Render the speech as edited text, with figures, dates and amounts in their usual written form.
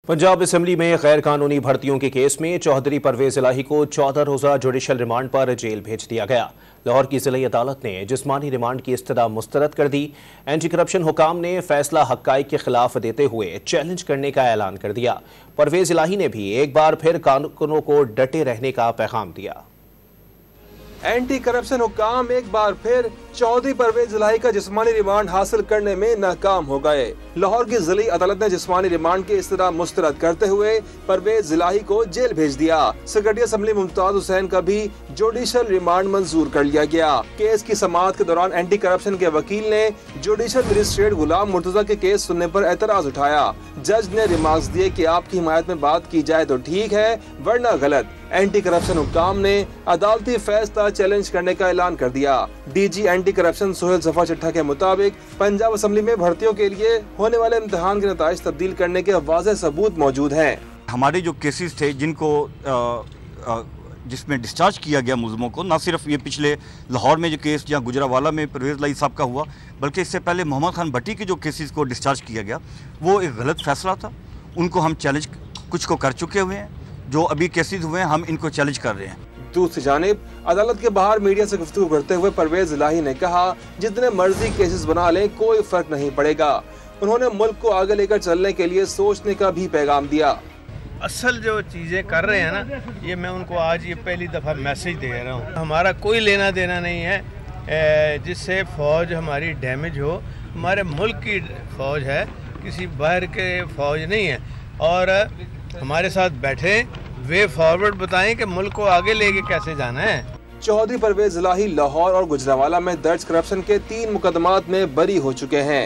Punjab assembly में गैर कानूनी भर्तियों के केस में चौधरी परवेज इलाही को 14 रोजा जुडिशल रिमांड पर जेल भेज दिया गया। लाहौर की जिला अदालत ने जिस्मानी रिमांड की इस्तदा मुस्तरद कर दी। एंटी करप्शन हुकाम ने फैसला हक्काइक के खिलाफ देते हुए चैलेंज करने का ऐलान कर दिया। परवेज इलाही ने भी एक बार फिर कानूनों को डटे रहने का पैगाम दिया। एंटी करप्शन हुकाम एक बार फिर चौधरी परवेज इलाही का जिस्मानी रिमांड हासिल करने में नाकाम हो गए। लाहौर की जिली अदालत ने जिस्मानी रिमांड की इस्तदा मुस्तरद करते हुए परवेज इलाही को जेल भेज दिया। सेक्रेटरी असेंबली मुमताज हुसैन का भी जुडिशल रिमांड मंजूर कर लिया गया। केस की समाअत के दौरान एंटी करप्शन के वकील ने जुडिशल मजिस्ट्रेट गुलाम मुर्तजा के केस सुनने पर एतराज उठाया। जज ने रिमार्क्स दिए कि आपकी हिमायत में बात की जाए तो ठीक है, वरना गलत। एंटी करप्शन हुकाम ने अदालती फैसला चैलेंज करने का ऐलान कर दिया। DG anti corruption Sohail Zafar चट्टा के मुताबिक पंजाब असेंबली में भर्तियों के लिए होने वाले इम्तिहान के नताइज तब्दील करने के वाज़ेह सबूत मौजूद हैं। हमारे जो केसेस थे जिनको जिसमें डिस्चार्ज किया गया मुलजमों को, न सिर्फ ये पिछले लाहौर में जो केस या गुजरावाला में परवेज इलाही साहब का हुआ, बल्कि इससे पहले मोहम्मद खान भट्टी के जो केसेस को डिस्चार्ज किया गया वो एक गलत फैसला था। उनको हम चैलेंज कुछ को कर चुके हुए हैं, जो अभी केसेस हुए हैं हम इनको चैलेंज कर रहे हैं। दूसरी जानिब अदालत के बाहर मीडिया से गुफ्तगू करते हुए परवेज इलाही ने कहा, जितने मर्जी केसेस बना लें कोई फर्क नहीं पड़ेगा। उन्होंने मुल्क को आगे लेकर चलने के लिए सोचने का भी पैगाम दिया। असल जो चीज़ें कर रहे हैं ना, ये मैं उनको आज ये पहली दफ़ा मैसेज दे रहा हूँ। हमारा कोई लेना देना नहीं है जिससे फ़ौज हमारी डैमेज हो। हमारे मुल्क की फ़ौज है, किसी बाहर के फ़ौज नहीं है। और हमारे साथ बैठे वे फॉरवर्ड बताएं कि मुल्क को आगे लेके कैसे जाना है। चौधरी परवेज इलाही लाहौर और गुजरावाला में दर्ज करप्शन के 3 मुकदमात में बरी हो चुके हैं।